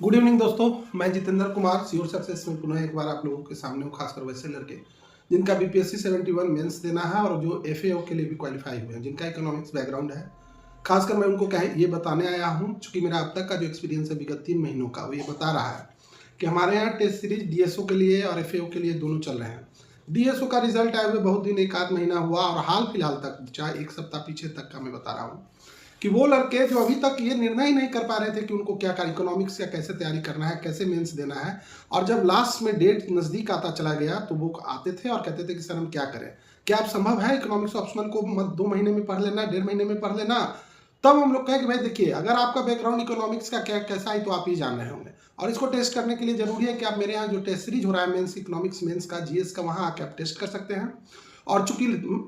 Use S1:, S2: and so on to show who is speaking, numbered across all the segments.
S1: Good evening दोस्तों, मैं Jitendra Kumar sure success में पुनः एक बार आप लोगों के सामने हूँ, खासकर वैसे लड़के जिनका बीपीएससी 71 मेंस देना है और जो एफएओ के लिए भी क्वालिफाई हुए हैं, जिनका इकोनॉमिक्स बैकग्राउंड है। खासकर मैं उनको ये बताने आया हूँ, चूंकि मेरा अब तक का जो एक्सपीरियंस है विगत 3 महीनों का, वो ये बता रहा है कि हमारे यहाँ टेस्ट सीरीज डीएसओ के लिए और एफएओ के लिए दोनों चल रहे हैं। डीएसओ का रिजल्ट आए हुए बहुत दिन, एक आध महीना हुआ, और हाल फिलहाल तक चाहे एक सप्ताह पीछे तक का मैं बता रहा हूँ कि वो लड़के जो अभी तक ये निर्णय ही नहीं कर पा रहे थे कि उनको क्या इकोनॉमिक्स का कैसे तैयारी करना है, कैसे मेंस देना है, और जब लास्ट में डेट नज़दीक आता चला गया तो वो आते थे और कहते थे कि सर हम क्या करें, क्या आप संभव है इकोनॉमिक्स ऑप्शनल को 2 महीने में पढ़ लेना, 1.5 महीने में पढ़ लेना। तब हम लोग कहें कि भाई देखिए, अगर आपका बैकग्राउंड इकोनॉमिक्स का कैसा है तो आप ही जान रहे होंगे, और इसको टेस्ट करने के लिए जरूरी है कि आप मेरे यहाँ जो टेस्ट सीरीज हो रहा है मेंस, इकोनॉमिक्स मेंस का, जीएस का, वहाँ आके आप टेस्ट कर सकते हैं। और चूंकि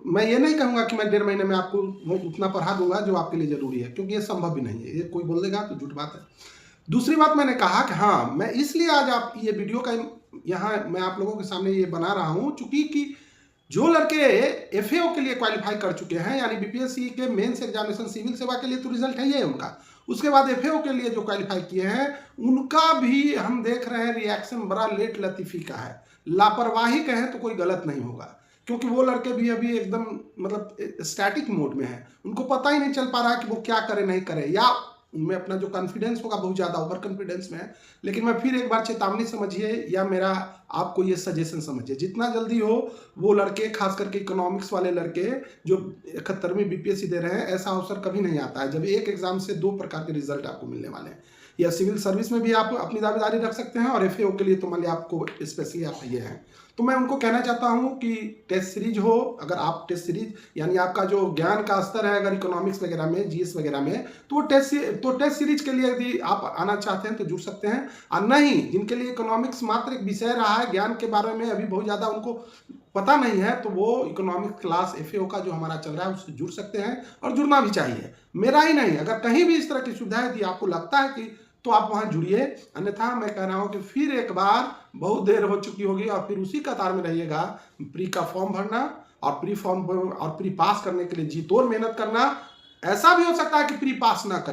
S1: मैं ये नहीं कहूँगा कि मैं 1.5 महीने में आपको उतना पढ़ा दूंगा जो आपके लिए जरूरी है, क्योंकि ये संभव भी नहीं है, ये कोई बोल देगा तो झूठ बात है। दूसरी बात मैंने कहा कि हाँ, मैं इसलिए आज आप ये वीडियो का यहाँ मैं आप लोगों के सामने ये बना रहा हूँ, चूंकि कि जो लड़के एफएओ के लिए क्वालिफाई कर चुके हैं, यानी बीपीएससी के मेंस एग्जामिनेशन सिविल सेवा के लिए तो रिजल्ट है ही है उनका, उसके बाद एफएओ के लिए जो क्वालिफाई किए हैं उनका भी हम देख रहे हैं रिएक्शन बड़ा लेट लतीफ़ी का है। लापरवाही कहें तो कोई गलत नहीं होगा, क्योंकि वो लड़के भी अभी एकदम मतलब स्टैटिक मोड में हैं, उनको पता ही नहीं चल पा रहा है कि वो क्या करे नहीं करे, या उनमें अपना जो कॉन्फिडेंस होगा बहुत ज़्यादा ओवर कॉन्फिडेंस में है। लेकिन मैं फिर एक बार चेतावनी समझिए, या मेरा आपको ये सजेशन समझिए, जितना जल्दी हो वो लड़के, खास करके इकोनॉमिक्स वाले लड़के जो 71वीं बीपीएससी दे रहे हैं, ऐसा अवसर कभी नहीं आता है जब एक एग्जाम से 2 प्रकार के रिजल्ट आपको मिलने वाले हैं। या सिविल सर्विस में भी आप अपनी दावेदारी रख सकते हैं, और एफएओ के लिए तो मान लिया आपको स्पेशली आप ये हैं। तो मैं उनको कहना चाहता हूं कि टेस्ट सीरीज हो, अगर आप टेस्ट सीरीज यानी आपका जो ज्ञान का स्तर है अगर इकोनॉमिक्स वगैरह में, जीएस वगैरह में, तो टेस्ट सीरीज के लिए यदि आप आना चाहते हैं तो जुड़ सकते हैं। और नहीं, जिनके लिए इकोनॉमिक्स मात्र एक विषय रहा है, ज्ञान के बारे में अभी बहुत ज़्यादा उनको पता नहीं है, तो वो इकोनॉमिक्स क्लास एफएओ का जो हमारा चल रहा है उससे जुड़ सकते हैं, और जुड़ना भी चाहिए। मेरा ही नहीं, अगर कहीं भी इस तरह की सुविधा यदि आपको लगता है कि, तो आप वहां जुड़िए। अन्यथा मैं कह रहा हूं कि फिर एक बार बहुत देर हो चुकी होगी और फिर उसी कतार में रहिएगा, प्री का फॉर्म भरना और प्री पास करने के लिए जी तोड़ मेहनत करना। ऐसा भी हो सकता है कि प्री पास ना कर